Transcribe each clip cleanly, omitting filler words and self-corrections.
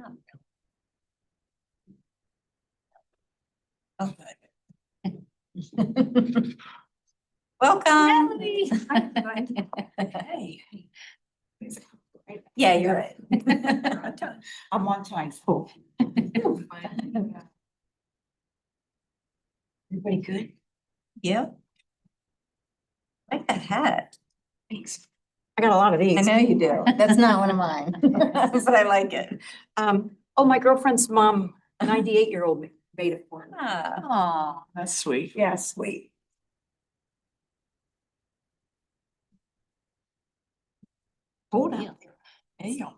Okay. Welcome. Hey. Yeah, you're right. I'm on time. Oh. Everybody good? Yeah. I like that hat. Thanks. I got a lot of these. I know you do. That's not one of mine, but I like it. Oh, my girlfriend's mom, 98-year-old made it for me. Oh, That's sweet. Yeah, sweet. Hold on. there you go.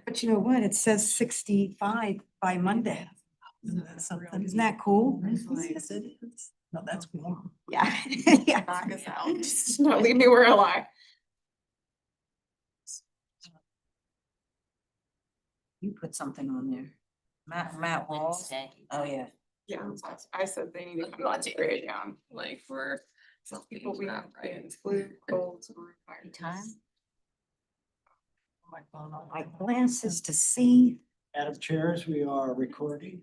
But you know what? It says 65 by Monday. Isn't that cool? Yes, it is. No, that's warm. Yeah. Yeah. Knock us out. Just not leave me where alive. You put something on there. Matt Walls. Oh, yeah. Yeah, I said they need to come on to grade down, like for some people we have flu, colds, or viruses. My glasses to see. Madam Chairs, we are recording.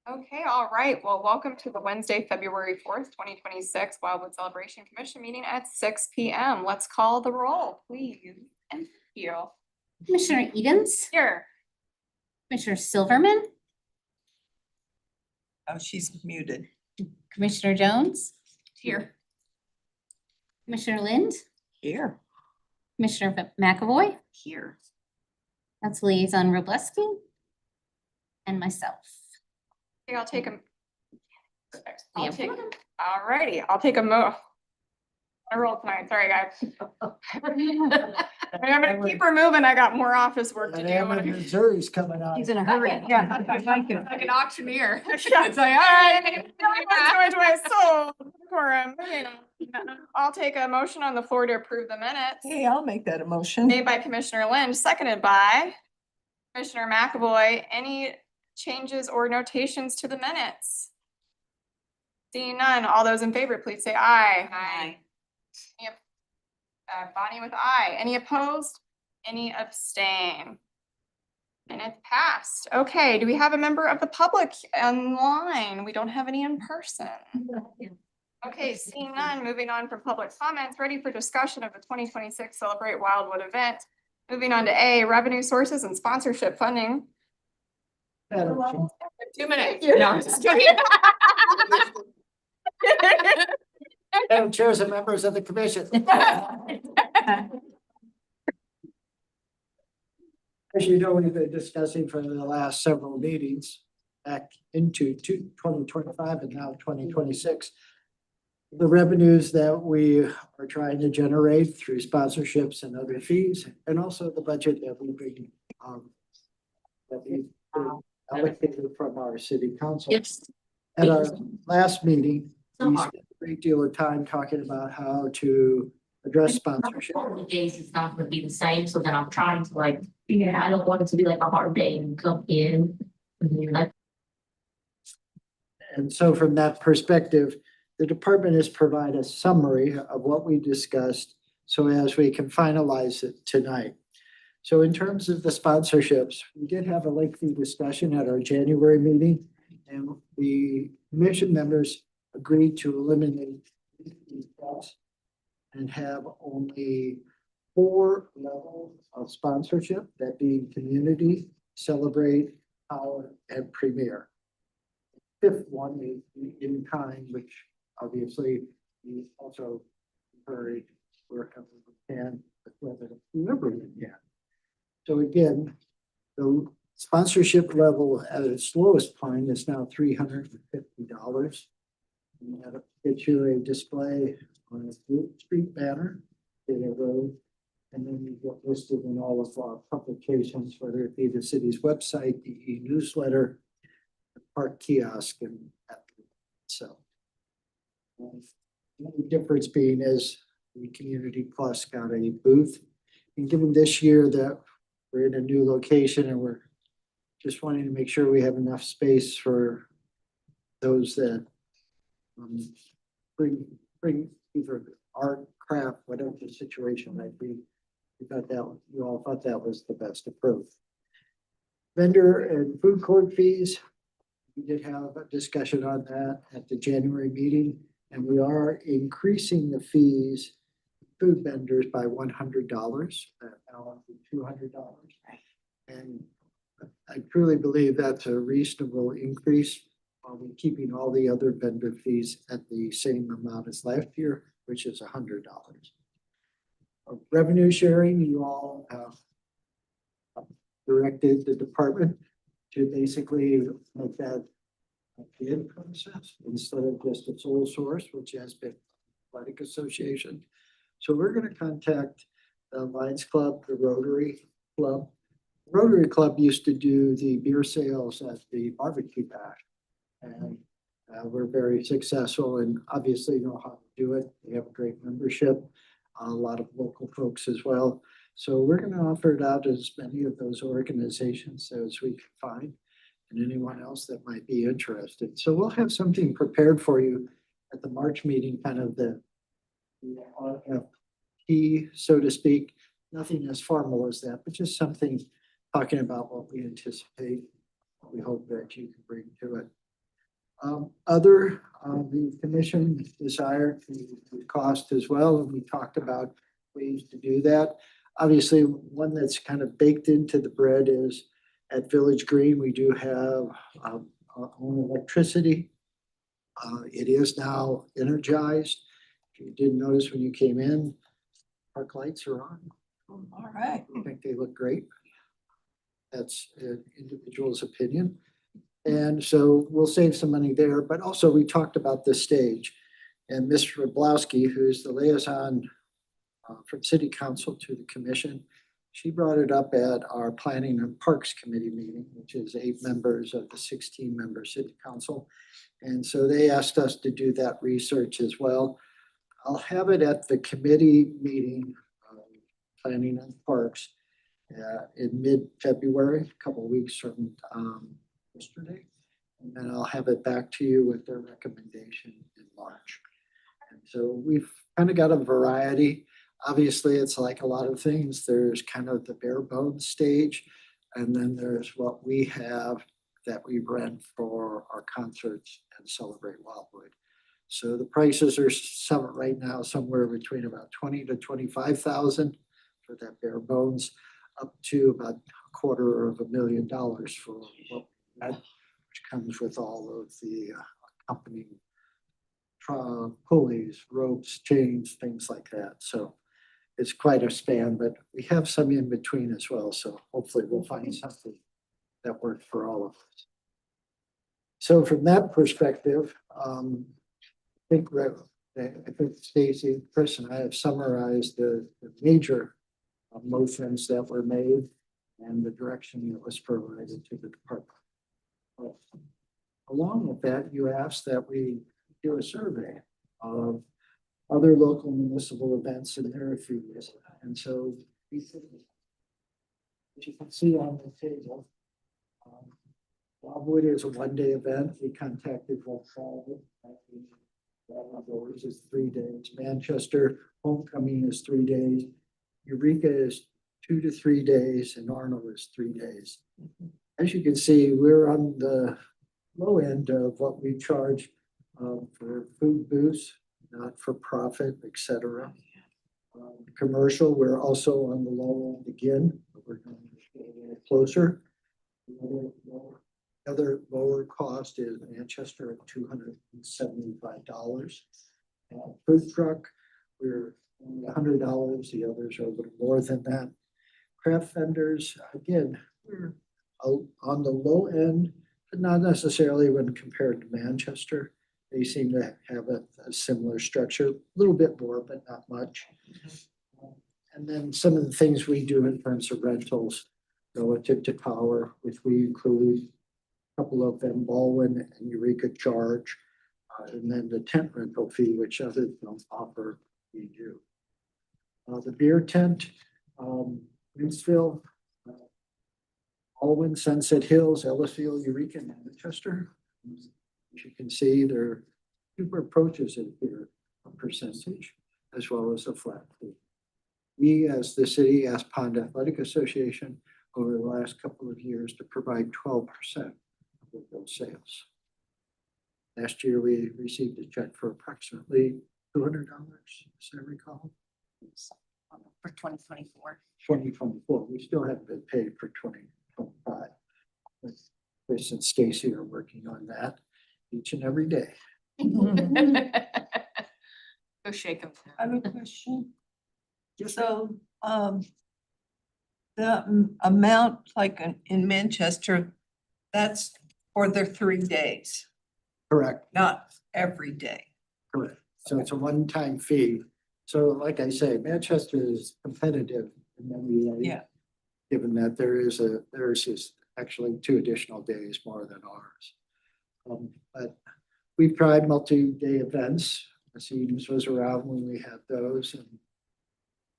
Okay, all right. Well, welcome to the Wednesday, February 4th, 2026 Wildwood Celebration Commission meeting at 6 p.m. Let's call the roll, please. And thank you. Commissioner Edens, Here. Commissioner Silverman, Oh, she's muted. Commissioner Jones, Here. Commissioner Lind, Here. Commissioner McAvoy, Here. that's Liaison Robleski, and myself. Okay, I'll take a. We I'll have take, one. all righty, I'll take I roll tonight, sorry, guys. I'm gonna keep her moving, I got more office work to Whenever do. Missouri's coming out. He's in a hurry. Yeah, I like it. Like an auctioneer. Yeah, it's like, all right, what's my soul? I'll take a motion on the floor to approve the minutes. Hey, I'll make that a motion. Made by Commissioner Lynch, seconded by Commissioner McAvoy. Any changes or notations to the minutes? Seeing none, all those in favor, please say aye. Aye. Bonnie with aye. Any opposed? Any abstain? And it's passed. Okay, do we have a member of the public online? We don't have any in person. Okay, seeing none, moving on from public comments, ready for discussion of the 2026 Celebrate Wildwood event. Moving on to A, revenue sources and sponsorship funding. Madam Chair, 2 minutes. No, I'm just kidding. Madam Chairs and members of the commission. As you know, we've been discussing for the last several meetings back into 2025 and now 2026. The revenues that we are trying to generate through sponsorships and other fees, and also the budget that we bring that we allocated from our city council. Yes. At our last meeting, we spent a great deal of time talking about how to address sponsorship. Days is not gonna be the same, so then I'm trying to like, yeah, I don't want it to be like a hard day and come in. And you're like, And so from that perspective, the department has provided a summary of what we discussed so as we can finalize it tonight. So in terms of the sponsorships, we did have a lengthy discussion at our January meeting, and the commission members agreed to eliminate these costs and have only 4 levels of sponsorship, that being community, celebrate, power, and premier. Fifth one is the in kind, which obviously we also encourage wherever we can, whoever we can. So again, the sponsorship level at its lowest point is now $350. And that gets you a display on a street banner in a road. And then you get listed in all of our publications, whether it be the city's website, the e-newsletter, the park kiosk, and so. The difference being is the Community Plus got a booth. And given this year that we're in a new location and we're just wanting to make sure we have enough space for those that bring either art, craft, whatever the situation might be. You all thought that was the best approach. Vendor and food court fees. We did have a discussion on that at the January meeting, and we are increasing the fees, food vendors by $100, now $200. And I truly believe that's a reasonable increase, while we're keeping all the other vendor fees at the same amount as last year, which is $100. Revenue sharing, you all have directed the department to basically make that a bid process instead of just a sole source, which has been athletic association. So we're going to contact the Lions Club, the Rotary Club. Rotary Club used to do the beer sales at the barbecue bash, and we're very successful and obviously know how to do it. They have a great membership, a lot of local folks as well. So we're going to offer it out to as many of those organizations as we can find, and anyone else that might be interested. So we'll have something prepared for you at the March meeting, kind of the RFP, so to speak. Nothing as formal as that, but just something talking about what we anticipate, what we hope that you can bring to it. The commission desire to cost as well, and we talked about ways to do that. Obviously, one that's kind of baked into the bread is at Village Green, we do have our own electricity. It is now energized. If you didn't notice when you came in, park lights are on. All right. I think they look great. That's an individual's opinion. And so we'll save some money there, but also we talked about the stage. And Mr. Rablowski, who's the liaison from City Council to the Commission, she brought it up at our Planning and Parks Committee meeting, which is 8 members of the 16-member City Council. And so they asked us to do that research as well. I'll have it at the committee meeting, Planning and Parks, in mid-February, a couple of weeks from yesterday. And then I'll have it back to you with their recommendation in March. And so we've kind of got a variety. Obviously, it's like a lot of things. There's kind of the bare bones stage, and then there's what we have that we rent for our concerts and Celebrate Wildwood. So the prices are right now somewhere between about 20 to 25,000 for that bare bones, up to about $250,000 for what we had, which comes with all of the accompanying pulleys, ropes, chains, things like that. So it's quite a span, but we have some in between as well. So hopefully we'll find something that works for all of us. So from that perspective, I think Stacy, Chris, and I have summarized the major motions that were made and the direction that was provided to the department. Along with that, you asked that we do a survey of other local municipal events and their fees. And so, as you can see on the table, Wildwood is a one-day event. We contacted Wildwood. Wildwood is 3 days. Manchester Homecoming is 3 days. Eureka is 2 to 3 days, and Arnold is 3 days. As you can see, we're on the low end of what we charge for food booths, not for profit, etc. Commercial, we're also on the low end again, but we're going to get a little closer. Other lower cost is Manchester at $275. Food truck, we're only $100. The others are a little more than that. Craft vendors, again, we're on the low end, but not necessarily when compared to Manchester. They seem to have a similar structure, a little bit more, but not much. And then some of the things we do in terms of rentals relative to power, which we include a couple of them, Baldwin and Eureka charge, and then the tent rental fee, which others don't offer, we do. The beer tent, Winsville, Baldwin, Sunset Hills, Ellisville, Eureka, and Manchester. As you can see, there are super approaches in here, a percentage as well as a flat fee. we, as the city, asked Pond Athletic Association over the last couple of years to provide 12% of those sales. Last year, we received a check for approximately $200, as I recall. For 2024. 2024, we still haven't been paid for 2025. But Chris and Stacy are working on that each and every day. Go shake them. I have a question. Yes, So, the amount like in Manchester, that's for their 3 days, correct, not every day. correct. So it's a one-time fee. So like I say, Manchester is competitive in many ways. Yeah. Given that theirs is actually 2 additional days more than ours. But we've tried multi-day events. Mercedes was around when we had those, and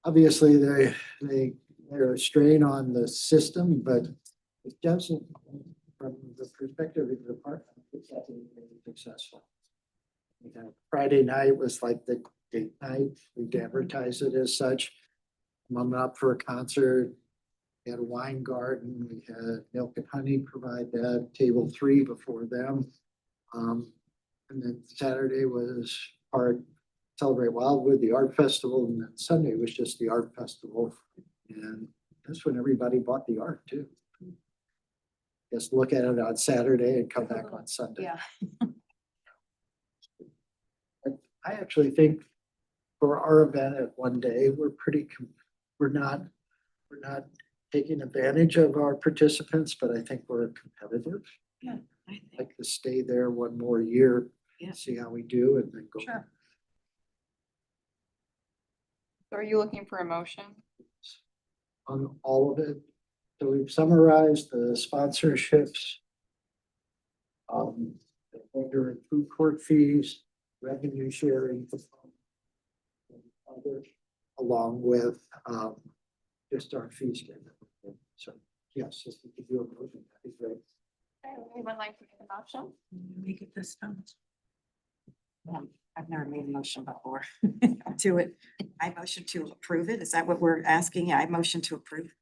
obviously they're a strain on the system, but it doesn't, from the perspective of the department, it's definitely very successful. You know, Friday night was like the date night. We advertised it as such. Mom up for a concert. We had a wine garden. We had Milk and Honey provide that, table 3 before them. And then Saturday was part Celebrate Wildwood, the art festival, and then Sunday was just the art festival. And that's when everybody bought the art too. Just look at it on Saturday and come back on Sunday. Yeah. I actually think for our event at one day, we're not taking advantage of our participants, but I think we're competitive. I think. Like to stay there one more year, Yeah. see how we do and then go. Sure. Are you looking for a motion? On all of it. So we've summarized the sponsorships. The vendor and food court fees, revenue sharing. And other, along with, just our fee schedule. So, yes, if we could do a motion, that'd be great. Anyone like to make a motion? Make it this time. I've never made a motion before. Do it. I motion to approve it. Is that what we're asking? I motion to approve.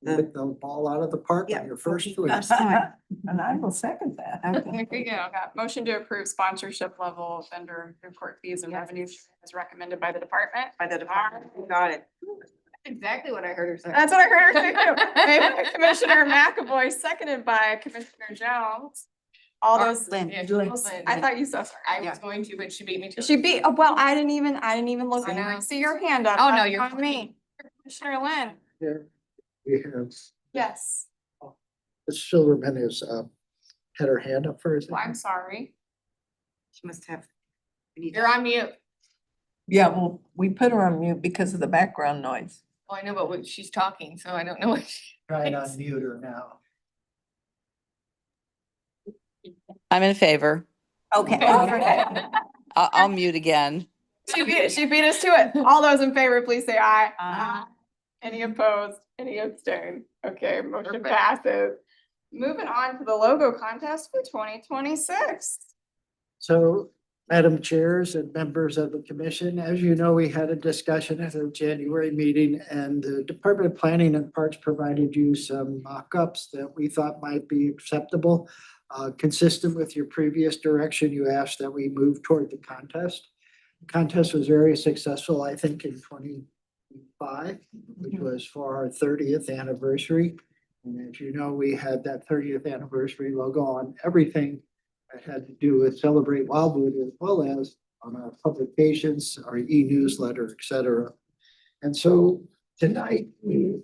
Hit the ball out of the park Yeah. on your first swing. First time. And I will second that. Okay. There you go. Got motion to approve sponsorship level vendor and food court fees and Yes. revenue as recommended by the department. By the department. Got it. Exactly what I heard her say. That's what I heard her say too. Made by Commissioner McAvoy, seconded by Commissioner Jones. All Or those. Lynn. Yeah, Lynn. I thought you said, I sorry. was going to, but she beat me to it. She beat, oh, well, I didn't even look. I know. I see your hand up. Oh, no, That's you're on me. Commissioner Lynn, Here, we have, yes. Ms. Silverman has, had her hand up first. Well, I'm sorry. She must have. we need- You're on mute. Yeah, well, we put her on mute because of the background noise. Well, I know, but she's talking, so I don't know what she. Try to unmute her now. I'm in favor. Okay. I'll mute again. She beat us to it. All those in favor, please say aye. Aye. Any opposed? Any abstain? Okay, motion Perfect. passes. Moving on to the logo contest for 2026. So, Madam Chairs and members of the commission, as you know, we had a discussion at our January meeting and the Department of Planning and Parks provided you some mock-ups that we thought might be acceptable. Consistent with your previous direction, you asked that we move toward the contest. The contest was very successful, I think, in 2025, which was for our 30th anniversary. And as you know, we had that 30th anniversary logo on everything that had to do with Celebrate Wildwood, as well as on our publications, our e-newsletter, et cetera. And so tonight we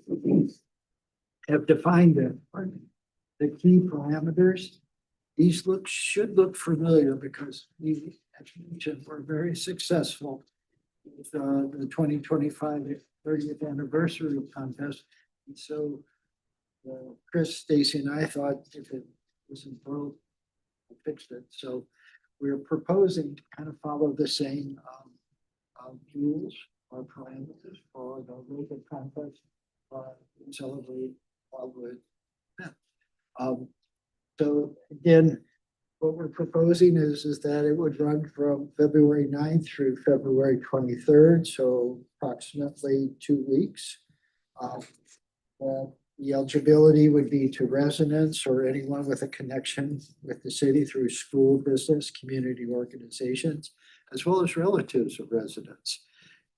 have defined the key parameters. These should look familiar because we, as mentioned, were very successful with the 2025 30th anniversary contest. And so Chris, Stacy, and I thought if it wasn't broke, we fixed it. So we're proposing to kind of follow the same rules or parameters for the local contest and Celebrate Wildwood. So again, What we're proposing is that it would run from February 9th through February 23rd, so approximately 2 weeks. The eligibility would be to residents or anyone with a connection with the city through school, business, community organizations, as well as relatives of residents.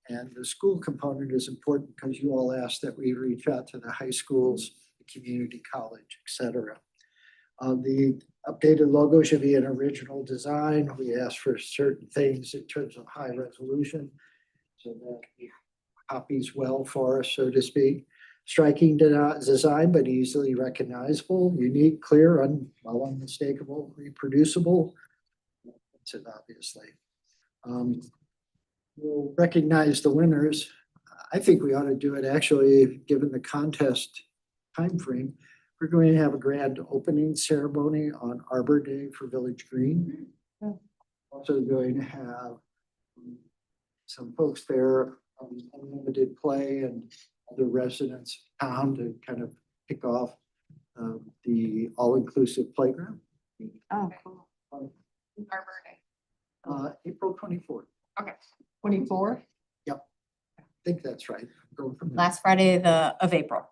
And the school component is important because you all asked that we reach out to the high schools, the community college, et cetera. The updated logo should be an original design. We asked for certain things in terms of high resolution, so that it copies well for us, so to speak. Striking design, but easily recognizable, unique, clear, unmistakable, reproducible. That's it, obviously. We'll recognize the winners. I think we ought to do it actually, given the contest timeframe. We're going to have a grand opening ceremony on Arbor Day for Village Green. Also going to have some folks there, unlimited play and other residents of town to kind of kick off the all-inclusive playground. Oh, cool. Arbor Day. April 24th. 24? I think that's right. Going from there. Last Friday of April.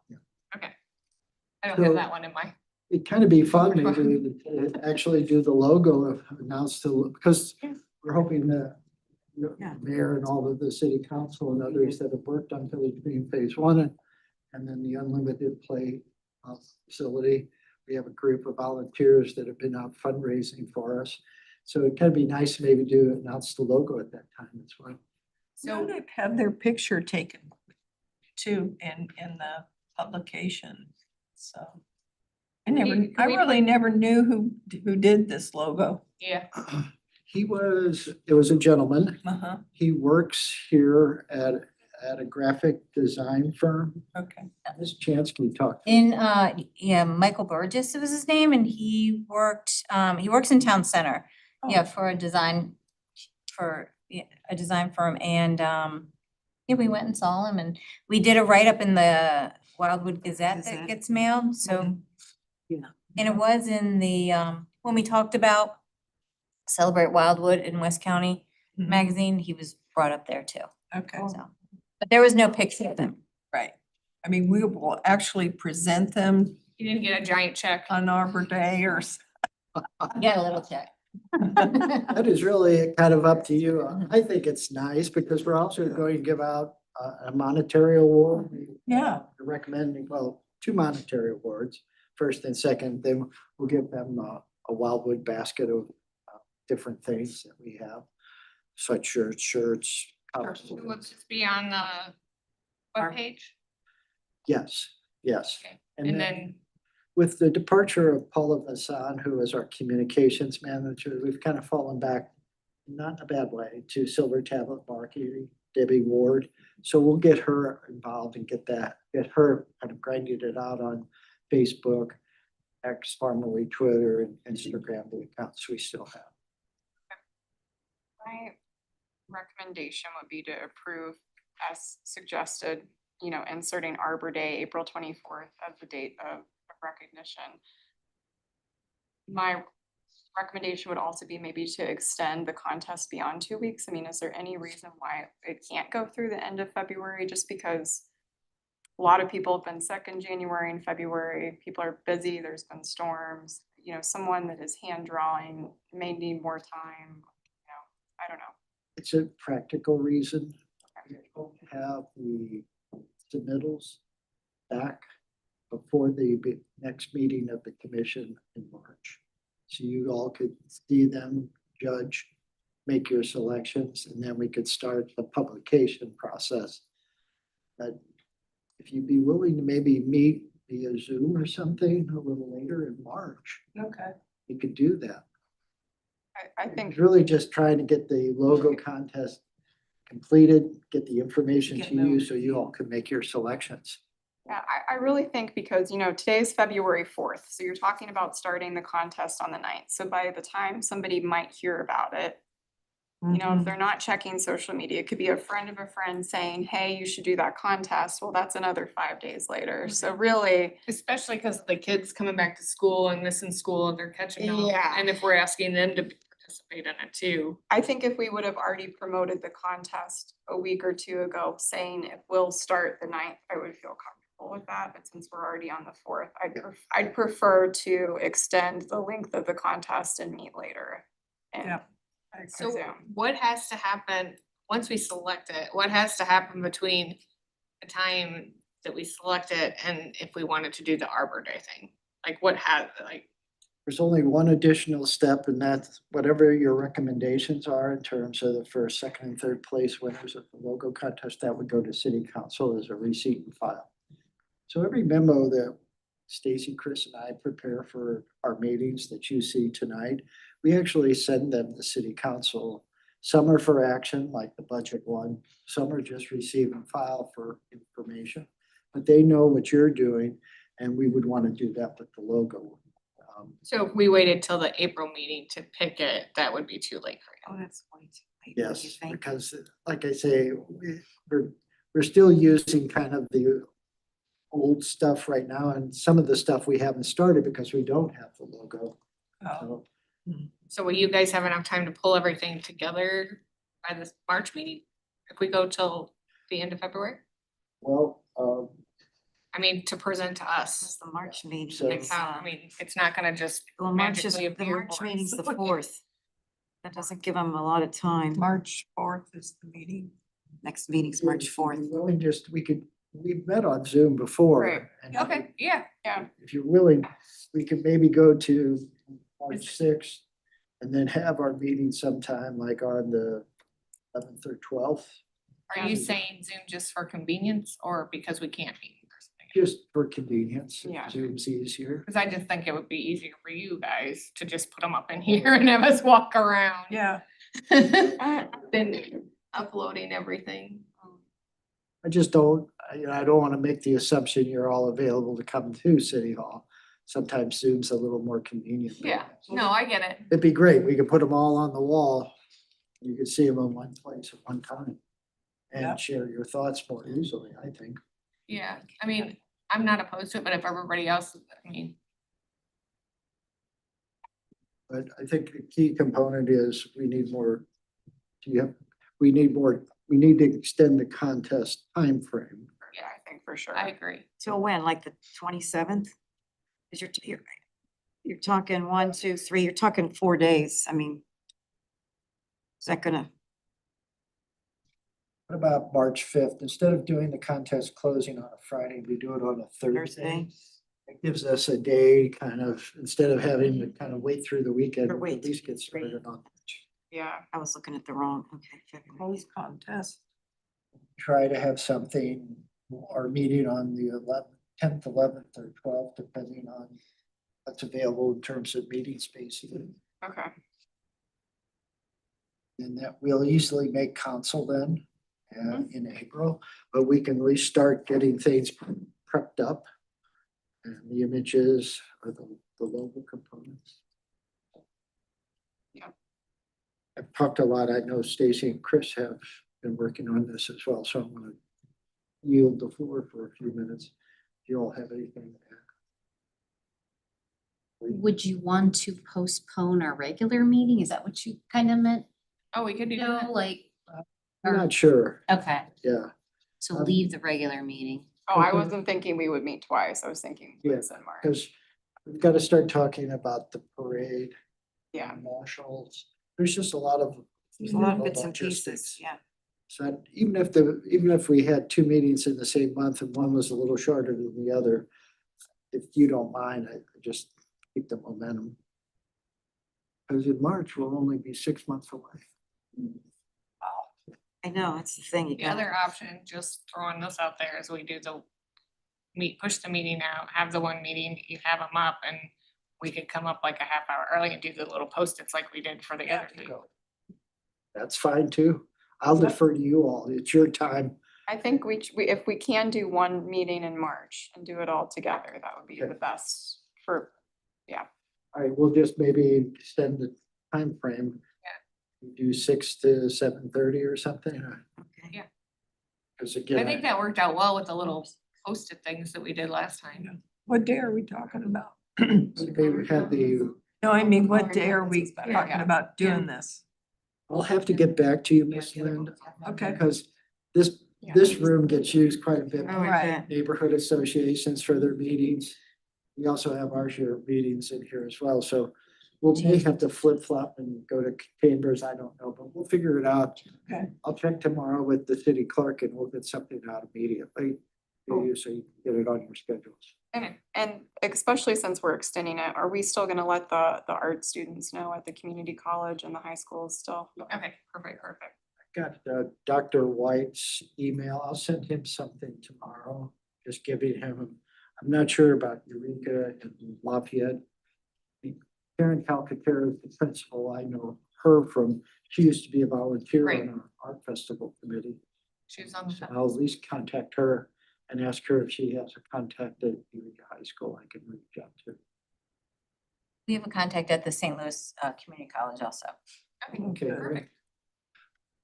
Okay. I don't have So- that one in my. It'd kind of be fun maybe to actually do the logo, announce because we're hoping that Yeah. mayor and all of the city council and others that have worked on Village Green Phase 1 and then the unlimited play facility. We have a group of volunteers that have been out fundraising for us. So it can be nice to maybe announce the logo at that time as well. So they've had their picture taken too in the publication, so. I Can we really never knew who did this logo. Yeah. It was a gentleman. Uh-huh, He works here at a graphic design firm. okay. This chance can you talk? Yeah, Michael Burgess was his name, and he works in town center. Yeah, for a design firm, and yeah, we went and saw him, and we did a write-up in the Wildwood Gazette that Gazette. gets mailed, so. Mhm. Yeah. And it was in the, when we talked about Celebrate Wildwood in West County Mhm. magazine, he was brought up there too, Okay, so. But there was no picture of him. right. I mean, we will actually present them You didn't get a giant check. on Arbor Day or. Get a little check. That is really kind of up to you. I think it's nice because we're also going to give out a monetary award. Yeah. We're recommending, well, 2 monetary awards, first and second, then we'll give them a Wildwood basket of different things that we have. Sweatshirts, shirts. cups. Will it just be on the webpage? Yes, yes. Okay. And And then then, with the departure of Paula Vassan, who is our communications manager, we've kind of fallen back, not in a bad way, to Silver Tablet Marketing, Debbie Ward. So we'll get her involved and get her kind of grinding it out on Facebook, X, formerly Twitter, and Instagram, the accounts we still have. my recommendation would be to approve as suggested, inserting Arbor Day, April 24th as the date of recognition. My recommendation would also be maybe to extend the contest beyond 2 weeks. I mean, is there any reason why it can't go through the end of February? Just because a lot of people have been sick in January and February, people are busy, there's been storms, someone that is hand drawing may need more time, I don't know. It's a practical reason. We hope to have the submittals back before the next meeting of the commission in March. So you all could see them, judge, make your selections, and then we could start the publication process. But if you'd be willing to maybe meet via Zoom or something a little later in March, Okay. we could do that. I think, It's really just trying to get the logo contest completed, get the information Get to you those. so you all can make your selections. yeah, I really think because, today's February 4th, so you're talking about starting the contest on the 9th. So by the time somebody might hear about it, You know, Mhm. if they're not checking social media, it could be a friend of a friend saying, hey, you should do that contest. Well, that's another 5 days later. So really, Especially because the kids coming back to school and missing school and they're catching up. Yeah. And if we're asking them to participate in it too. I think if we would have already promoted the contest a week or two ago, saying it will start the 9th, I would feel comfortable with that. But since we're already on the 4th, I'd prefer to extend the length of the contest and meet later. And Yeah. I agree. So Zoom. what has to happen, once we select it, what has to happen between the time that we select it and if we wanted to do the Arbor Day thing? Like what There's only one additional step, and that's whatever your recommendations are in terms of the first, second, and third place winners of the logo contest, that would go to city council as a receipt and file. So every memo that Stacy, Chris, and I prepare for our meetings that you see tonight, we actually send them to city council. Some are for action, like the budget one. Some are just receive and file for information. But they know what you're doing, and we would want to do that with the logo. so if we waited till the April meeting to pick it, that would be too late for Oh, you. that's way too late. What do you Yes, think? because like I say, we're still using kind of the old stuff right now, and some of the stuff we haven't started because we don't have the logo. Oh, So So will you guys have enough time to pull everything together by this March meeting? If we go till the end of February? well, I mean, to present to It's us, the March meeting. So- like how, I mean, it's not gonna just Well, March is, magically the appear March for meeting's us. the 4th. That doesn't give them a lot of time. March 4th is the meeting. Next meeting's March 4th. we've met on Zoom before. Right. and Okay, yeah. If you're willing, we could maybe go to March 6th and then have our meeting sometime like on the 11th or 12th, Are you saying Zoom just for convenience or because we can't meet in person? just for convenience. Yeah. Zoom's easier. Cause I just think it would be easier for you guys to just put them up in here and have us walk around. Yeah. Than uploading everything. I just don't, I don't want to make the assumption you're all available to come to City Hall. Sometimes Zoom's a little more convenient. Yeah, no, I get it. It'd be great. We could put them all on the wall. You could see them in one place at one time. Yeah. And share your thoughts more easily, I think. Yeah, I mean, I'm not opposed to it, but if everybody else, I mean, But I think the key component is we need more, we need to extend the contest timeframe. Yeah, I think for sure. I agree. Till when, like the 27th? Is you're talking 1, 2, 3, you're talking 4 days. I mean, is that gonna, What about March 5th? Instead of doing the contest closing on a Friday, we do it on a Thursday. Thursday? It gives us a day kind of, instead of having to kind of wait through the weekend, Or we wait at least through get the week. started on. Yeah, I was looking at the wrong, okay. February. Close contest. Try to have something, our meeting on the 10th, 11th, or 12th, depending on what's available in terms of meeting space. okay. And that we'll easily make council then in April, but we can at least start getting things prepped up. And the images or the logo components. Yeah. I've talked a lot. I know Stacy and Chris have been working on this as well, so I'm gonna yield the floor for a few minutes. Do you all have anything to add? Would you want to postpone our regular meeting? Is that what you kind of meant? Oh, we could do No, that. like, I'm not sure, okay, yeah. so leave the regular meeting. Oh, I Okay. wasn't thinking we would meet twice. I was thinking Yeah, once in March. Because we've got to start talking about the parade. Yeah. Marshals, there's just a lot of. There's a lot of bits and logistics. pieces, yeah. So even if we had two meetings in the same month and one was a little shorter than the other, if you don't mind, I just keep the momentum. Because in March, we'll only be 6 months away. I know, it's the thing. You The got other option, just throwing this out there, is we do the push the meeting out, have the one meeting, you have them up, and we could come up like a half hour early and do the little post-its like we did for the other two. That's fine too. I'll defer to you all. It's your time. I think if we can do one meeting in March and do it all together, that would be Okay. the best for, All right, we'll just maybe extend the time frame. We do 6 to 7:30 or something? Okay. Yeah. Because I again, think that worked out well with the little posted things that we did last time. What day are we talking about? they had the, No, I mean, what day are we Yeah. talking about doing this? I'll have to get back to you, Miss Lind, Okay. because this room gets used quite a bit Oh, by I Right. bet. neighborhood associations for their meetings. We also have our share of meetings in here as well, so we'll may have to flip flop and go to chambers, I don't know, but we'll figure it out. Okay. I'll check tomorrow with the city clerk and we'll get something out immediately. For you, so you can get it on your schedules. And especially since we're extending it, are we still gonna let the art students know at the community college and the high schools still? Okay, perfect. Got Dr. White's email. I'll send him something tomorrow, just giving him, I'm not sure about Eureka and Lafayette. Karen Calcaterra is the principal. I know her from, she used to be a volunteer Right. on our art festival committee. She was on So the. I'll at least contact her and ask her if she has a contact at Eureka High School I can reach out to. We have a contact at the St. Louis Community College also. Okay, Perfect.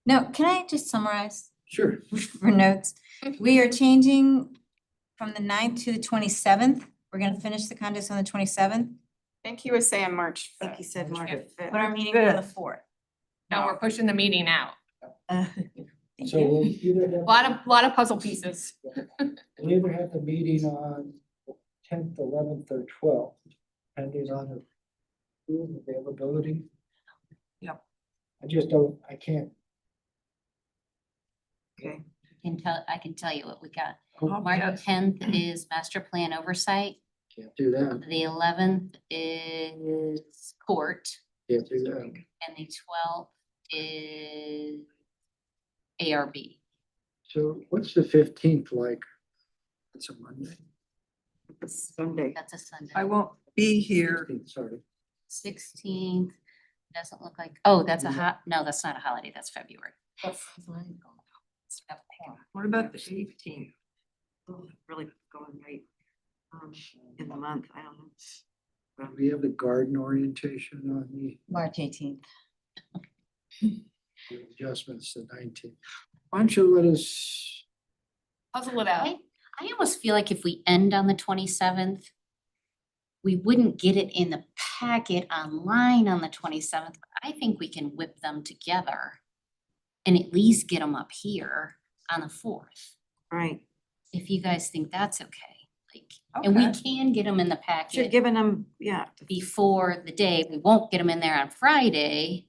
No, can I just summarize sure. for notes? We are changing from the 9th to the 27th. We're gonna finish the contest on the 27th. I think he was saying March I think he 5th. said March Yeah. fifth. Put our meeting on the 4th. No, we're pushing the meeting out. Thank So you. we'll either have. Lot of puzzle pieces. We'll either have the meeting on 10th, 11th, or 12th, depending on the room availability. Yep. I can't. Okay. I can tell you what we got. Okay. March tenth is master plan oversight. Can't do that, The 11th is court can't do that. and the 12th is ARB. So what's the 15th like? It's a Monday. It's Sunday. That's a Sunday. I won't be here. 16th, sorry. 16th doesn't look like, oh, that's no, that's not a holiday. That's February. What about the 18th? Really going right in the month. I don't know. We have the garden orientation on the March 18th. adjustments, the 19th. Why don't you let us, Puzzle it out. I almost feel like if we end on the 27th, we wouldn't get it in the packet online on the 27th. I think we can whip them together and at least get them up here on the 4th, Right. if you guys think that's okay. Like, and we Okay. can get them in the You're packet giving them, yeah. before the day. We won't get them in there on Friday.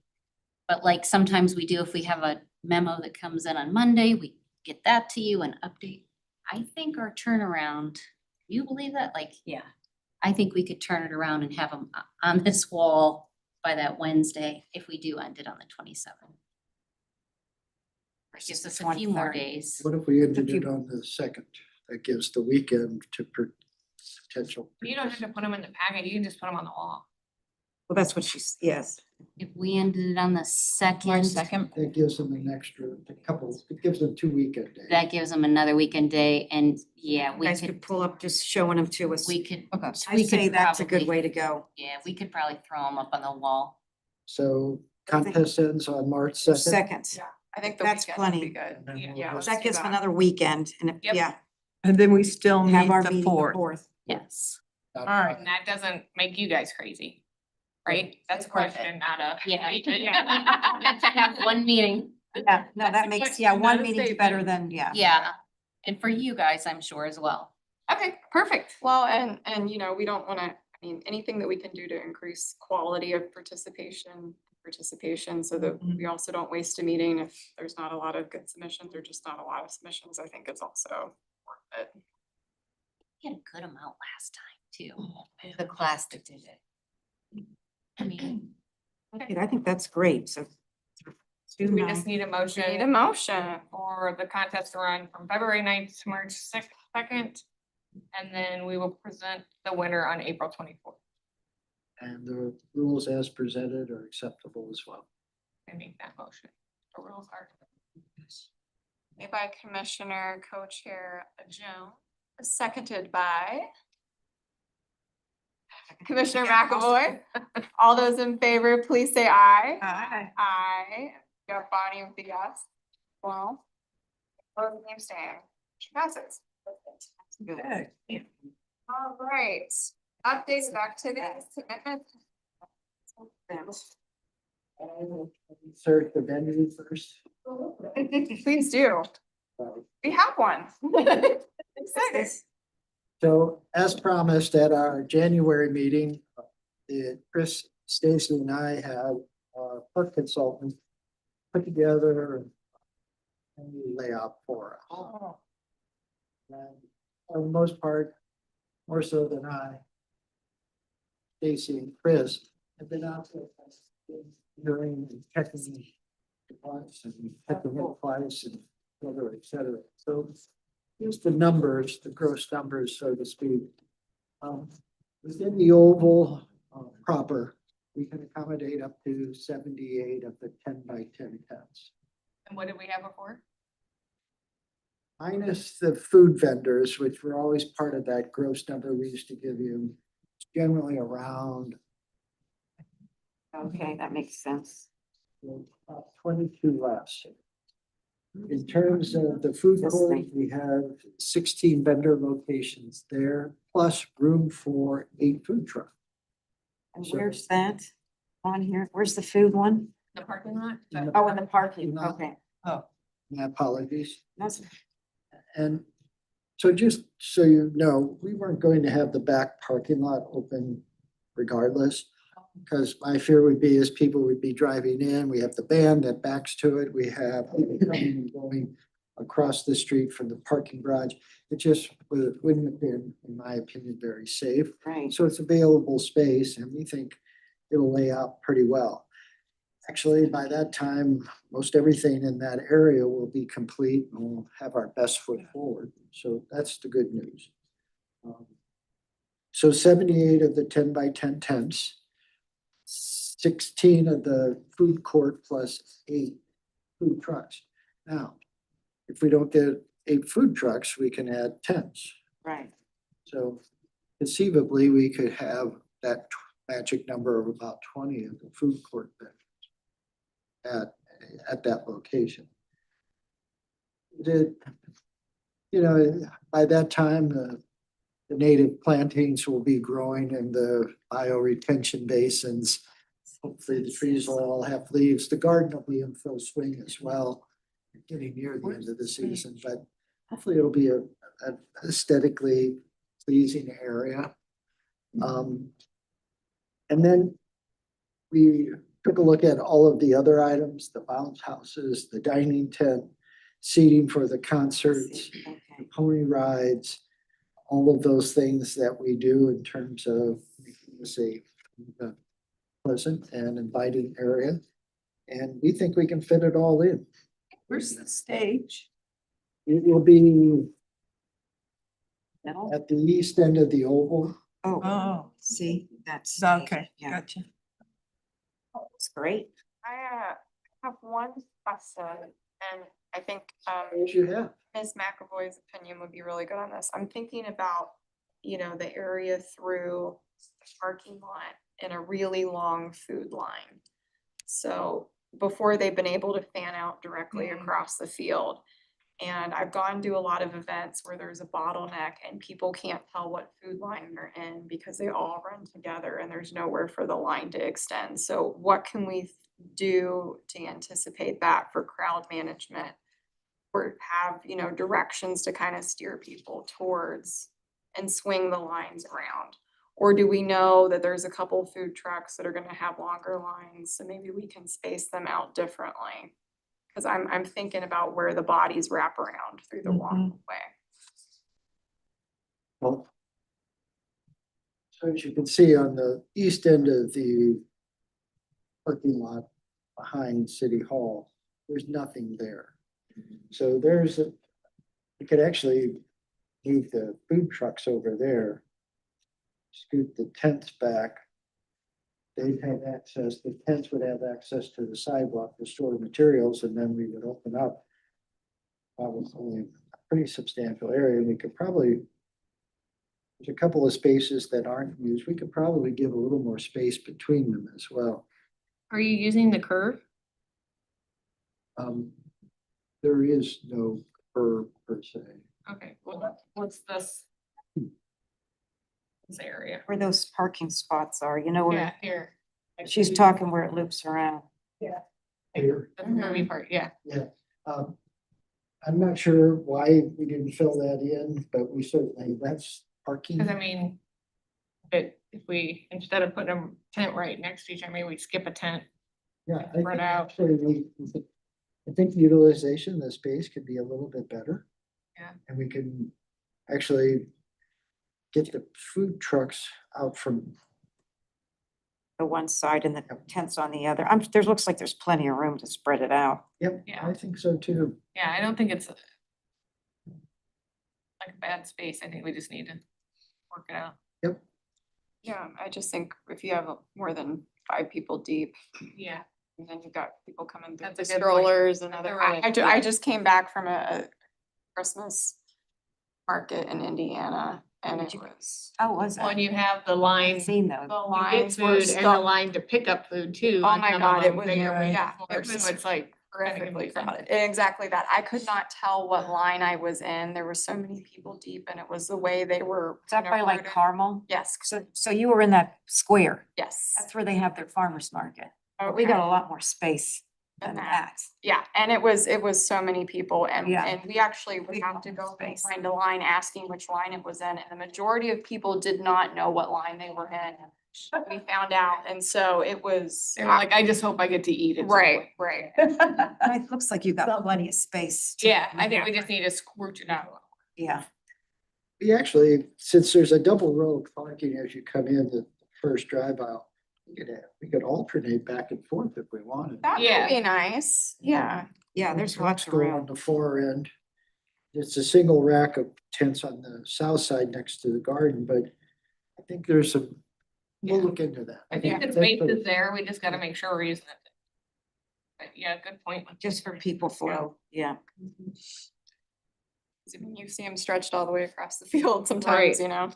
But like sometimes we do, if we have a memo that comes in on Monday, we get that to you and update. I think our turnaround, you believe that? Like, Yeah. I think we could turn it around and have them on this wall by that Wednesday if we do end it on the 27th. It gives us a few more 23rd. days. what if we ended If it you- on the 2nd? That gives the weekend to potential. You don't have to put them in the packet. You can just put them on the wall. Well, that's what she's, yes. If we ended it on the March 2nd, 2nd. That gives them an extra, it gives them 2 weekend days. that gives them another weekend day and yeah, You we guys could, could pull up just showing them to us. we could. Okay. I we could say that's a good probably- way to go. Yeah, we could probably throw them up on the wall. So I think- contest ends on March 2nd. Second. I think the That's weekend would be plenty. good. And then we'll Yeah. just- That gives them another weekend and Yep. yeah, And then we still meet have our the meeting the 4th. 4th. Yes. Not All right. And that doesn't make you guys crazy, right? That's a question, not a. Yeah. To have one meeting. Yeah, no, That's that a makes, question, yeah, not one a meeting's statement. better than, yeah. Yeah. And for you guys, I'm sure as well. Okay, perfect. Well, and you know, we don't wanna, I mean, anything that we can do to increase quality of participation so that we also don't waste a meeting if there's not a lot of good submissions or just not a lot of submissions, I think it's also worth it. We had a good amount last time too. The class that did it. I mean, Okay, I think that's great, so. We just need a We motion. need a motion. For the contest to run from February 9th to March 2nd. And then we will present the winner on April 24th. And the rules as presented are acceptable as well. I make that motion. The rules are. Made by Commissioner Co-Chair Jones, seconded by Commissioner McAvoy. All those in favor, please say aye. Aye. Aye. You have Bonnie with the yes. Well. Opposed and abstaining. Motion passes. Okay. All right, updates of activities, commitments. Insert the venue first. Please do. We have one. Excited. So as promised at our January meeting, Chris, Stacy and I have our park consultant put together a layout for us. Oh. And for the most part, more so than I, Stacy and Chris have been out there doing and checking the parts and checking it twice and et cetera. So here's the numbers, the gross numbers, so to speak. Within the oval proper, we can accommodate up to 78 of the 10 by 10 tents. And what did we have before? Minus the food vendors, which were always part of that gross number we used to give you, it's generally around Okay, that makes sense. 22 less. In terms of the food This court, thing. we have 16 vendor locations there, plus room for 8 food trucks. And So- where's that on here? Where's the food one? The parking lot? Oh, in the parking, No. okay. My apologies. That's, And so just so you know, we weren't going to have the back parking lot open regardless. Because my fear would be is people would be driving in, we have the band that backs to it, we have people coming and going across the street from the parking garage. It just wouldn't have been, in my opinion, very safe. right. So it's available space and we think it'll lay out pretty well. Actually, by that time, most everything in that area will be complete and we'll have our best foot forward. So that's the good news. So 78 of the 10 by 10 tents, 16 of the food court plus 8 food trucks. Now, if we don't get 8 food trucks, we can add tents. Right. So conceivably, we could have that magic number of about 20 of the food court vendors at that location. By that time, the native plantings will be growing in the bioretention basins. Hopefully the trees will all have leaves. The garden will be in full swing as well, getting near the end of the season, but hopefully it'll be a aesthetically pleasing area. And then we took a look at all of the other items, the bounce houses, the dining tent, seating for the concerts, Okay. pony rides, all of those things that we do in terms of making this a pleasant and inviting area. And we think we can fit it all in. Where's the stage? It will be Middle? at the east end of the oval. Oh, Oh, see, that's. okay, Yeah, gotcha. it's great. I have one question, and I think As you have. Ms. McAvoy's opinion would be really good on this. I'm thinking about, the area through the parking lot and a really long food line. So before they've been able to fan out directly across the field. And I've gone to a lot of events where there's a bottleneck and people can't tell what food line they're in because they all run together and there's nowhere for the line to extend. So what can we do to anticipate that for crowd management? Or have, directions to kind of steer people towards and swing the lines around? Or do we know that there's a couple food trucks that are gonna have longer lines, so maybe we can space them out differently? Cause I'm thinking about where the bodies wrap around through the walkway. Well, so as you can see on the east end of the parking lot behind City Hall, there's nothing there. So you could actually move the food trucks over there, scoot the tents back. They'd have access, the tents would have access to the sidewalk to store materials, and then we would open up probably a pretty substantial area. We could probably There's a couple of spaces that aren't used. We could probably give a little more space between them as well. Are you using the curve? There is no curb per se. Okay, well, what's this? This area. Where those parking spots are, you know, Yeah, where here. she's talking where it loops around. Here, The curvy part, yeah. um, I'm not sure why we didn't fill that in, but we certainly, that's parking. Cause I mean, if we, instead of putting a tent right next to each other, maybe we skip a tent. Yeah, I spread think out. actually I think utilization of the space could be a little bit better. Yeah. And we can actually get the food trucks out from, The one side and the tents on the other. Looks like there's plenty of room to spread it out. yep, Yeah. I think so too. Yeah, I don't think it's like a bad space. I think we just need to work it out. Yeah, I just think if you have more than 5 people deep, Yeah. and then you've got people coming through That's with a good point. strollers and That's a other, really good I point. just came back from a Christmas market in Indiana and it was, Oh, was When it? you have the I've line, seen the those. you get lines were food and the stuck. line to pick up food too. Oh on my some of God, it them, was, bigger and yeah, smaller, it so was it's like. horrifically crowded. Exactly that. I could not tell what line I was in. There were so many people deep and it was the way they were. Is that by like worded. Carmel? Yes, So you were in that square. yes. That's where they have their farmer's market. But we got a lot more space than Than that. Yeah, and it was so many people and Yeah. we actually, we had to go and find a line asking which line it was in, and the majority of people did not know what line they were in. We found out, and so it was. They were like, I just hope I get to eat it. Right, right. It looks like you've got plenty of space. to- Yeah, I think we just need to scrooge it out. Yeah. We actually, since there's a double row of parking as you come in the first drive aisle, we could alternate back and forth if we wanted. That Yeah. would be nice, yeah. Yeah, there's lots of Go on room. the far end. It's a single rack of tents on the south side next to the garden, but I think there's some, we'll Yeah. look into that. I think the That's space the- is there, we just gotta make sure we're using it. But yeah, good point. Just for people flow, yeah. You see them stretched all the way across the field sometimes, Right. you know?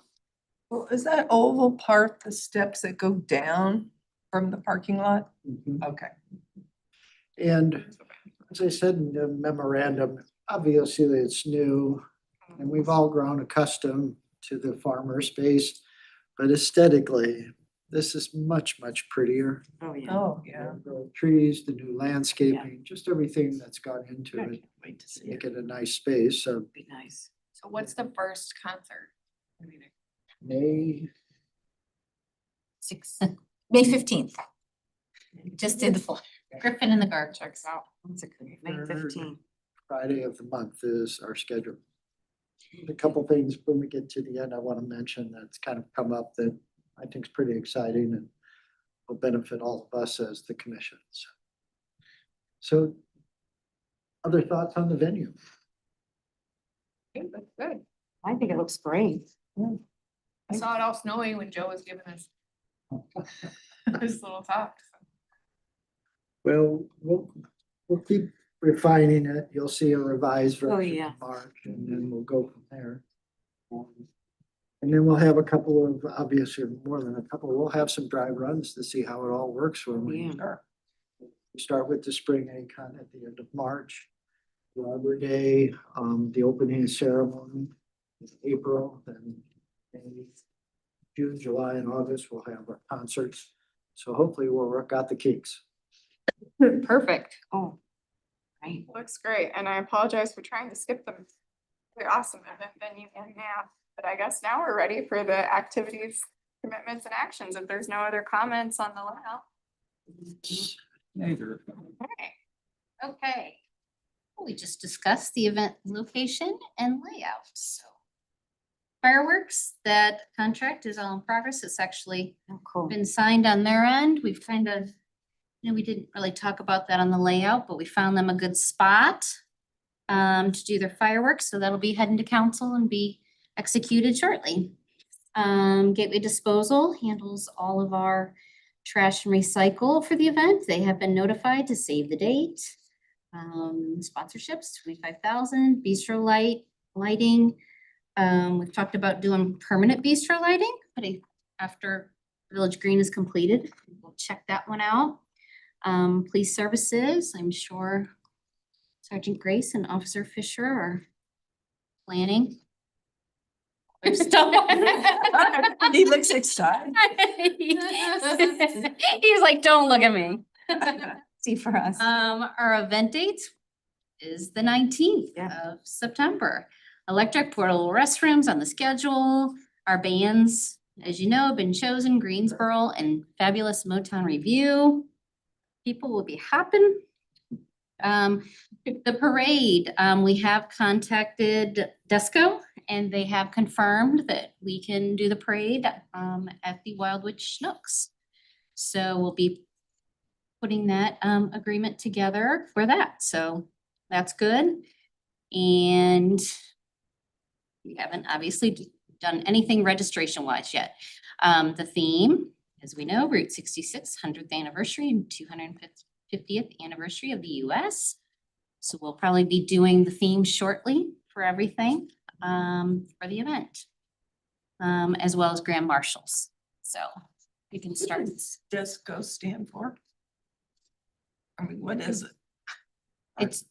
Well, is that oval part the steps that go down from the parking lot? Mhm. Okay. And as I said in the memorandum, obviously it's new and we've all grown accustomed to the farmer space. But aesthetically, this is much, much prettier. Oh, yeah. Oh, yeah. The trees, the new landscaping, just everything that's gone into I it, can't wait to see make it. it a nice space. So Be nice. So what's the first concert? May, May 15th. Just did the flyer. Griffin in the Garden. Checks out. That's a good, May Third. 15. Friday of the month is our schedule. A couple things when we get to the end, I want to mention that's kind of come up that I think is pretty exciting and will benefit all of us as the commissions. So other thoughts on the venue? That's good. I think it looks great. I saw it all snowy when Joe was giving us his little talk. Well, we'll keep refining it. You'll see a revised version yeah. in March and then we'll go from there. And then we'll have a couple of, obviously more than a couple, we'll have some dry runs to see how it all works when we Yeah. start with the spring ACON at the end of March. Labor Day, the opening ceremony in April, then May, June, July, and August, we'll have our concerts. So hopefully we'll work out the kinks. Perfect. Oh, right. Looks great, and I apologize for trying to skip them. The awesome event venue and now, but I guess now we're ready for the activities, commitments and actions, if there's no other comments on the layout. Okay. Okay. We just discussed the event location and layout, so. Fireworks, that contract is all in progress. It's actually Oh, cool. been signed on their end. We've kind of, we didn't really talk about that on the layout, but we found them a good spot to do their fireworks, so that'll be heading to council and be executed shortly. Gateway Disposal handles all of our trash and recycle for the event. They have been notified to save the date. Sponsorships, 25,000, Bistro Lighting, We've talked about doing permanent bistro lighting, but after Village Green is completed, we'll check that one out. Police services, I'm sure Sergeant Grace and Officer Fisher are planning. Their stuff. He looks excited. He's like, don't look at me. See for us. Our event date is the 19th Yeah. of September. Electric portable restrooms on the schedule. Our bands, as you know, have been chosen, Greensboro and Fabulous Motown Review. People will be hopping. The parade, we have contacted Desco and they have confirmed that we can do the parade at the Wildwood Schnooks. So we'll be putting that agreement together for that. So that's good. And we haven't obviously done anything registration wise yet. The theme, as we know, Route 66, 100th anniversary and 250th anniversary of the US. So we'll probably be doing the theme shortly for everything for the event, as well as Grand Marshals. So we can start. Desco stand for? I mean, what is it?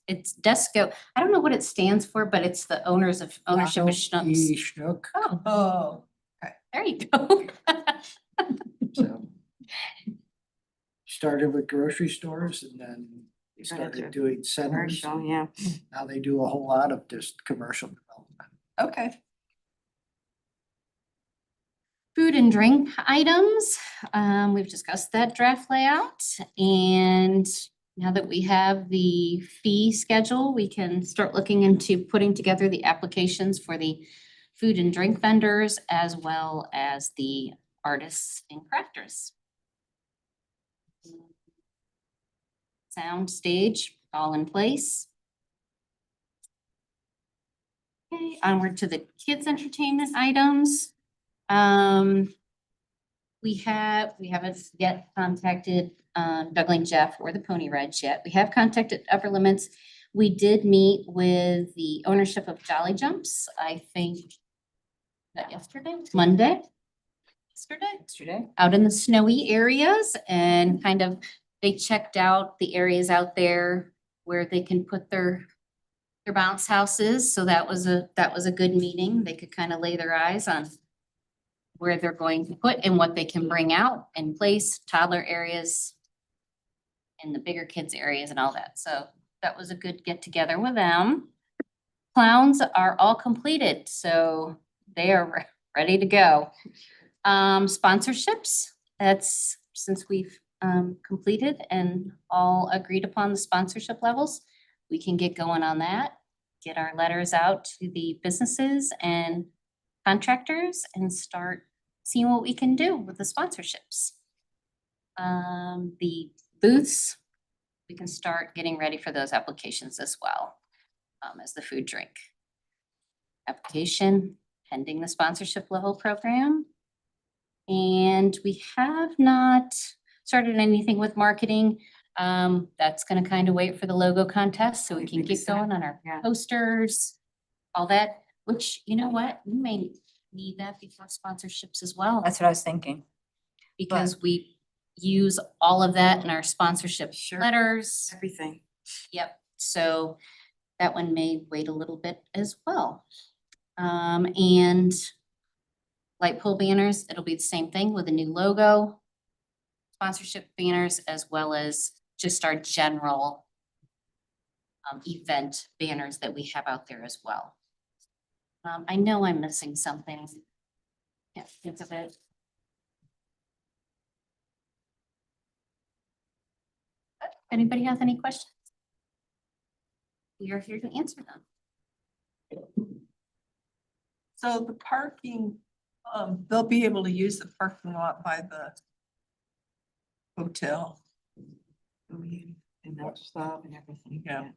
It's Desco. I don't know what it stands for, but it's the ownership of Schnooks. Schnook. Oh, There you go. So started with grocery stores and then they You're gonna started do doing centers. Commercial, yeah. Now they do a whole lot of just commercial development. okay. Food and drink items, we've discussed that draft layout, and now that we have the fee schedule, we can start looking into putting together the applications for the food and drink vendors as well as the artists and crafters. Sound stage, all in place. Okay, onward to the kids' entertainment items. We haven't yet contacted Doug and Jeff or the Pony Rides yet. We have contacted Upper Limits. We did meet with the ownership of Jolly Jumps, I think that Monday. Yesterday, out in the snowy areas and kind of, they checked out the areas out there where they can put their bounce houses. So that was a good meeting. They could kind of lay their eyes on where they're going to put and what they can bring out and place, toddler areas and the bigger kids areas and all that. So that was a good get together with them. Clowns are all completed, so they are ready to go. Sponsorships, that's since we've completed and all agreed upon the sponsorship levels, we can get going on that, get our letters out to the businesses and contractors and start seeing what we can do with the sponsorships. The booths, we can start getting ready for those applications as well, as the food drink application pending the sponsorship level program. And we have not started anything with marketing. That's gonna kind of wait for the logo contest so we can get going on our Yeah. posters, all that, which, you know what, we may need that before sponsorships as well. That's what I was thinking. Because we use all of that in our sponsorship Sure. letters. Everything. Yep, so that one may wait a little bit as well. And light pole banners, it'll be the same thing with a new logo. Sponsorship banners as well as just our general event banners that we have out there as well. I know I'm missing something. Can't think of it. Anybody has any questions? We are here to answer them. So the parking, they'll be able to use the parking lot by the hotel. And that stuff and everything. Yeah.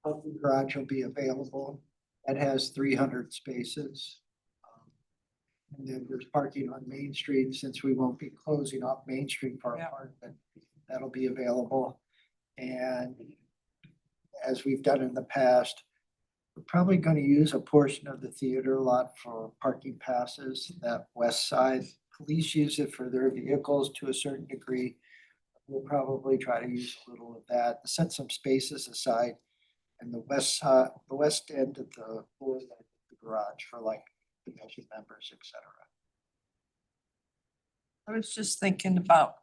Parking garage will be available. That has 300 spaces. And then there's parking on Main Street, since we won't be closing off Main Street for Yeah. apartment. That'll be available. And as we've done in the past, We're probably gonna use a portion of the theater lot for parking passes, that west side. Police use it for their vehicles to a certain degree. We'll probably try to use a little of that, set some spaces aside. And the west end of the floor, like the garage for like commission members, et cetera. I was just thinking about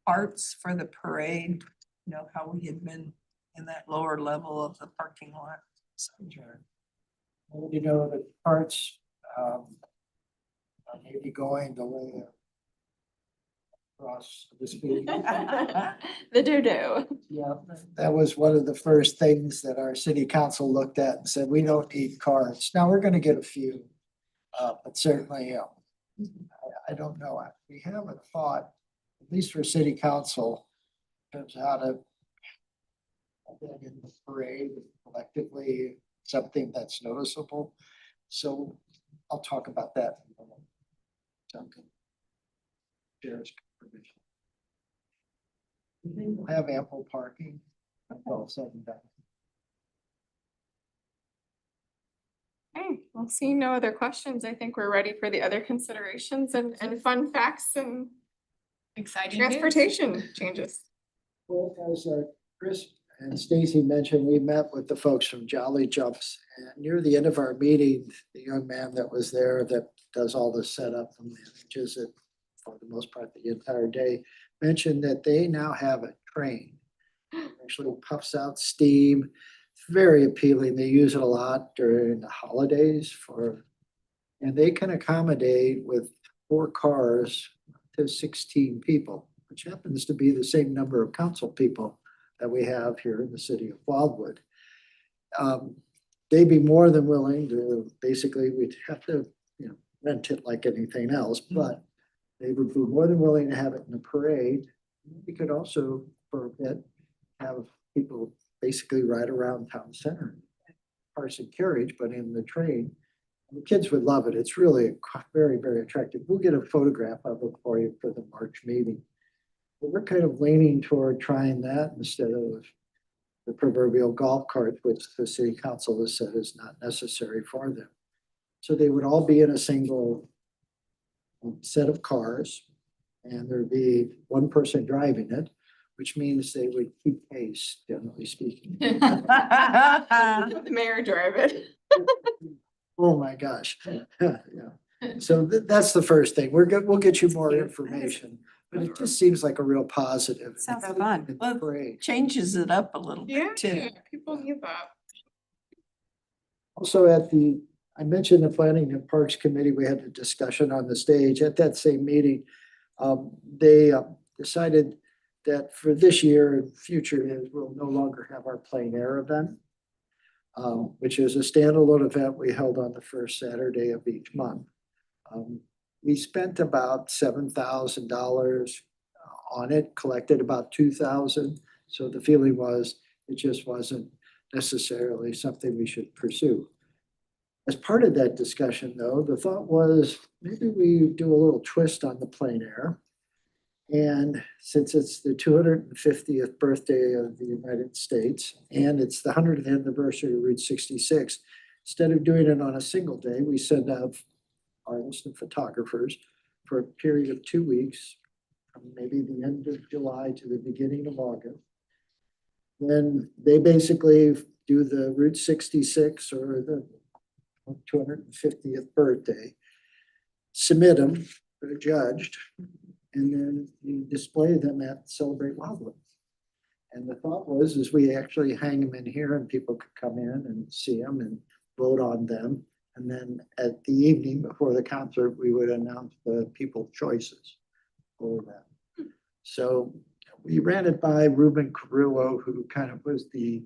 parts for the parade, you know, how we had been in that lower level of the parking lot. So Sure. Well, you know, the parts, are maybe going the way across the street. The doo-doo. Yeah, that was one of the first things that our city council looked at and said, we don't need cards. Now, we're gonna get a few. But certainly, I don't know. We haven't thought, at least for city council, in terms of how to have that in the parade collectively, something that's noticeable. So I'll talk about that in a moment. Duncan. Chair's permission. We'll have ample parking. All said and done. Okay, well, seeing no other questions, I think we're ready for the other considerations and fun facts and Exciting news. transportation changes. Well, as Chris and Stacy mentioned, we met with the folks from Jolly Jumps. And near the end of our meeting, the young man that was there that does all the setup and manages it for the most part the entire day, mentioned that they now have a train. Actually puffs out steam. It's very appealing. They use it a lot during the holidays and they can accommodate with 4 cars to 16 people, which happens to be the same number of council people that we have here in the city of Wildwood. They'd be more than willing to, basically, we'd have to, rent it like anything else, but they would be more than willing to have it in the parade. We could also, for a bit, have people basically ride around town center, horse and carriage, but in the train. The kids would love it. It's really very, very attractive. We'll get a photograph of it for you for the March meeting. But we're kind of leaning toward trying that instead of the proverbial golf cart, which the city council has said is not necessary for them. So they would all be in a single set of cars, and there'd be one person driving it, which means they would keep pace, generally speaking. The mayor drive it. Oh, my gosh. Yeah. So that's the first thing. We'll get you more information, but it just seems like a real positive. Sounds fun. It's Well, great. changes it up a little Yeah, bit too. people need that. Also I mentioned the Planning and Parks Committee, we had a discussion on the stage at that same meeting. They decided that for this year and future years, we'll no longer have our plein air event, which is a standalone event we held on the first Saturday of each month. We spent about $7,000 on it, collected about 2,000. So the feeling was it just wasn't necessarily something we should pursue. As part of that discussion, though, the thought was maybe we do a little twist on the plein air. And since it's the 250th birthday of the United States and it's the 100th anniversary of Route 66, instead of doing it on a single day, we send out artists and photographers for a period of 2 weeks, from maybe the end of July to the beginning of August. Then they basically do the Route 66 or the 250th birthday, submit them, they're judged, and then you display them at Celebrate Wildwood. And the thought was, is we actually hang them in here and people could come in and see them and vote on them. And then at the evening before the concert, we would announce the people's choices for that. So we ran it by Ruben Carrillo, who kind of was the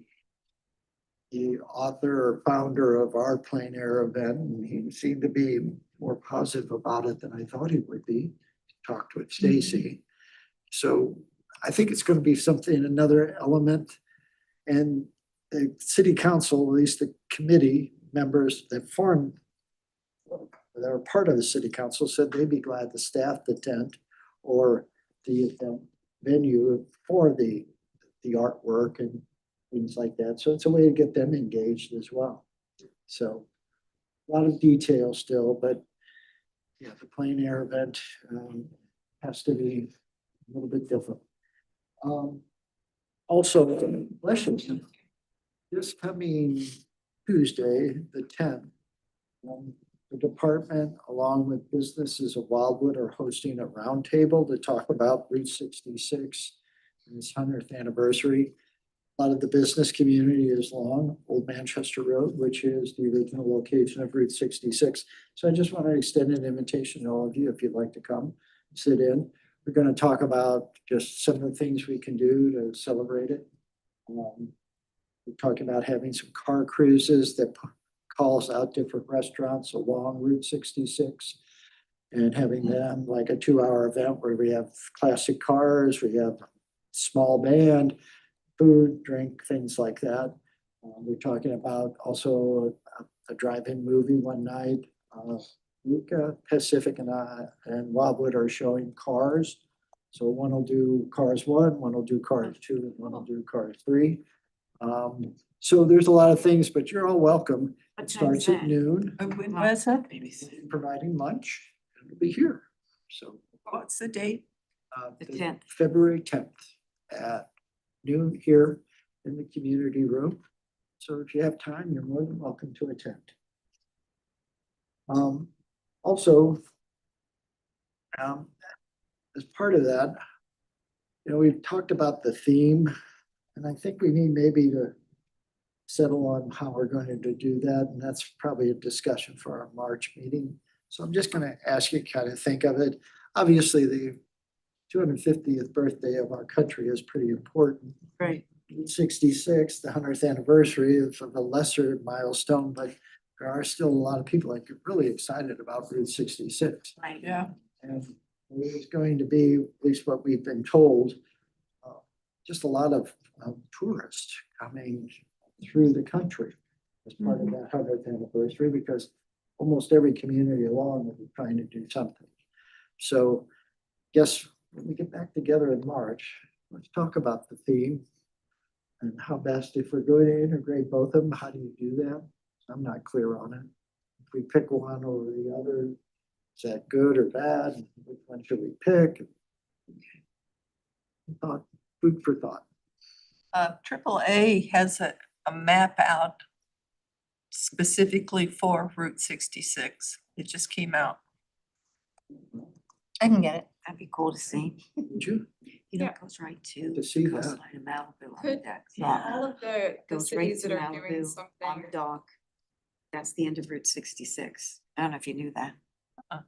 author or founder of our plein air event, and he seemed to be more positive about it than I thought he would be. Talked with Stacy. So I think it's going to be something, another element. And the city council, at least the committee members that are part of the city council, said they'd be glad to staff the tent or the venue for the artwork and things like that. So it's a way to get them engaged as well. So a lot of detail still, but yeah, the plein air event has to be a little bit different. Also, bless you, this coming Tuesday, the 10th, the department, along with businesses of Wildwood, are hosting a roundtable to talk about Route 66 and its 100th anniversary. A lot of the business community is along Old Manchester Road, which is the original location of Route 66. So I just want to extend an invitation to all of you, if you'd like to come, sit in. We're going to talk about just some of the things we can do to celebrate it. We're talking about having some car cruises that calls out different restaurants along Route 66 and having them like a 2-hour event where we have classic cars, we have small band, food, drink, things like that. We're talking about also a drive-in movie one night. Luca, Pacific and Wildwood are showing Cars. So one will do Cars 1, one will do Cars 2, and one will do Cars 3. So there's a lot of things, but you're all welcome. What It time's starts at that? noon, When was it? providing lunch, and we'll be here. So What's the date? The 10th. February 10th at noon here in the community room. So if you have time, you're more than welcome to attend. Also, as part of that, we've talked about the theme, and I think we need maybe to settle on how we're going to do that, and that's probably a discussion for our March meeting. So I'm just going to ask you to kind of think of it. Obviously, the 250th birthday of our country is pretty important. Right. 66, the 100th anniversary is of a lesser milestone, but there are still a lot of people that get really excited about Route 66. Right. Yeah. And there's going to be, at least what we've been told, just a lot of tourists coming through the country as part of that 100th anniversary, because almost every community along will be trying to do something. So guess when we get back together in March, let's talk about the theme and how best, if we're going to integrate both of them, how do you do that? I'm not clear on it. If we pick one over the other, is that good or bad? Which one should we pick? Thought, food for thought. AAA has a map out specifically for Route 66. It just came out. I can get it. That'd be cool to see. Would you? Yeah. It goes right to To see that. coastline of Malibu. on Could that all dock. of the Goes right cities to that are doing Malibu on something. the dock. That's the end of Route 66. I don't know if you knew that. Uh-uh.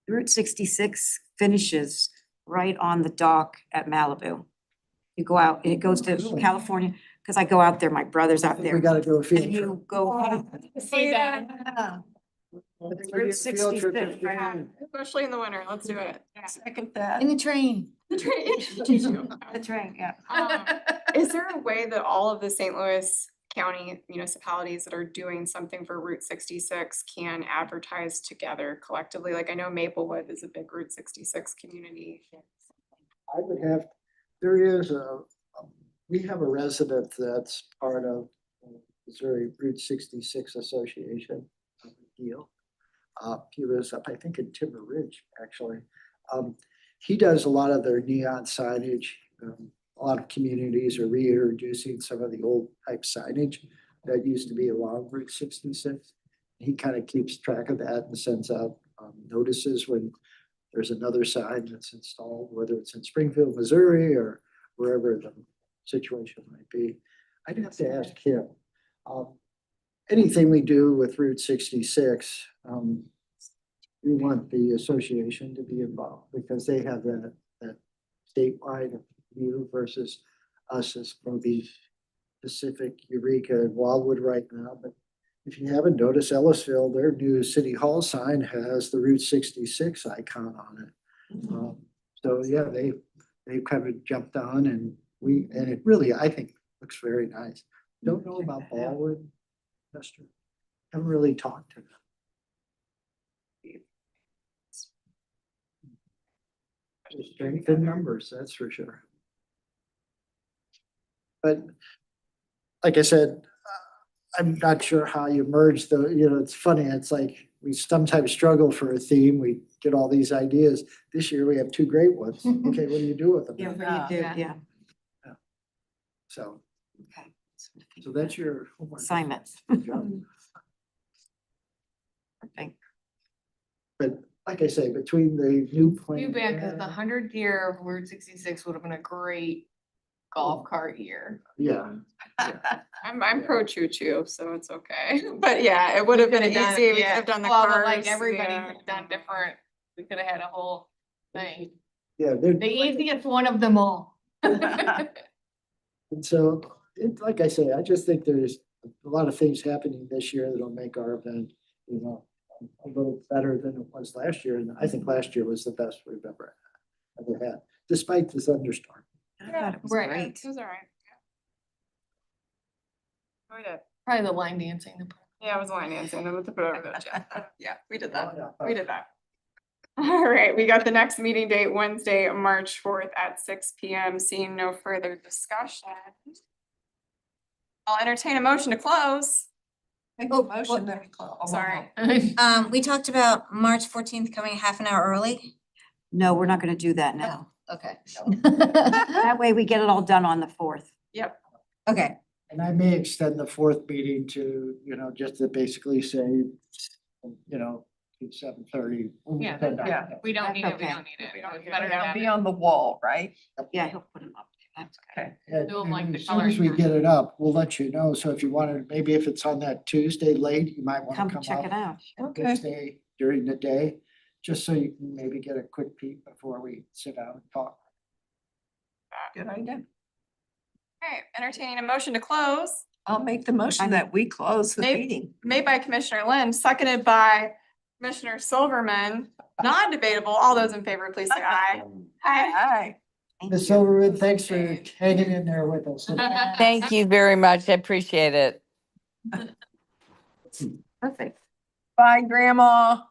Route 66 finishes right on the dock at Malibu. You go out, and it goes to Really? California, because I go out there, my brother's out We there. gotta do a field And trip. you go. See that. Yeah. I think It's we Route need a field trip 66, if we right. can. Especially in the winter, let's do it. Second that. In the train. The train. That's right, yeah. Is there a way that all of the St. Louis County municipalities that are doing something for Route 66 can advertise together collectively? Like I know Maplewood is a big Route 66 community. I would have, there is we have a resident that's part of Missouri Route 66 Association deal. He lives up, I think, in Timber Ridge, actually. He does a lot of their neon signage. A lot of communities are reintroducing some of the old type signage that used to be along Route 66. He kind of keeps track of that and sends out notices when there's another sign that's installed, whether it's in Springfield, Missouri, or wherever the situation might be. I'd have to ask him. Anything we do with Route 66, we want the association to be involved because they have that statewide view versus us as maybe Pacific, Eureka, and Wildwood right now. But if you haven't noticed, Ellisville, their new city hall sign has the Route 66 icon on it. So yeah, they've kind of jumped on, and it really, I think, looks very nice. Don't know about Ballwood, Chester. Haven't really talked to them. Strength in numbers, that's for sure. But like I said, I'm not sure how you merge the, it's funny, it's like we sometimes struggle for a theme, we get all these ideas. This year we have two great ones. Okay, what do you do with them? Yeah, what do you do? Yeah. Yeah, So, okay. so that's your homework. Assignments. Good job. Perfect. But like I say, between the new plan. Too bad, cause the 100-year of Route 66 would have been a great golf cart year. Yeah, I'm pro choo-choo, so it's okay. But yeah, it would have been could've done- easy. We could yeah. have done the Well, cars. but like everybody yeah. could have done different, we could have had a whole thing. yeah, they're, The easiest one of them all. and so, like I say, I just think there's a lot of things happening this year that'll make our event, a little better than it was last year, and I think last year was the best we've ever had, despite the thunderstorm. I thought it was Right, great. it was all right. Yeah. Probably the line dancing. Yeah, it was line dancing. That was the photo. Yeah, we did that. Yeah. We did that. All right, we got the next meeting date, Wednesday, March 4th at 6 PM. Seeing no further discussion. I'll entertain a motion to close. Make a motion that we close. Sorry. We talked about March 14th coming half an hour early. No, we're not gonna do that now. Okay. That way we get it all done on the 4th. Yep. Okay, And I may extend the fourth meeting to, just to basically say, 7:30. Yeah, Yeah. We don't need it, we Okay. don't need it. We don't It's need better it. to It'll have be it. on the wall, right? Yeah, he'll put them up. That's okay. Okay. And Do 'em like and the as soon as color. we get it up, we'll let you know. So if you wanted, maybe if it's on that Tuesday late, you might want Come to come check it out. out. Okay. Tuesday during the day, just so you can maybe get a quick peek before we sit down and talk. Good idea. Okay, entertaining a motion to close, I'll make the motion that we close the Maybe- meeting. made by Commissioner Lind, seconded by Commissioner Silverman. Non-debatable. All those in favor, please say aye. Aye. Hi. Thank Ms. you. Silverman, thanks for hanging in there with us. Thank you very much. I appreciate it. Perfect. Bye, Grandma.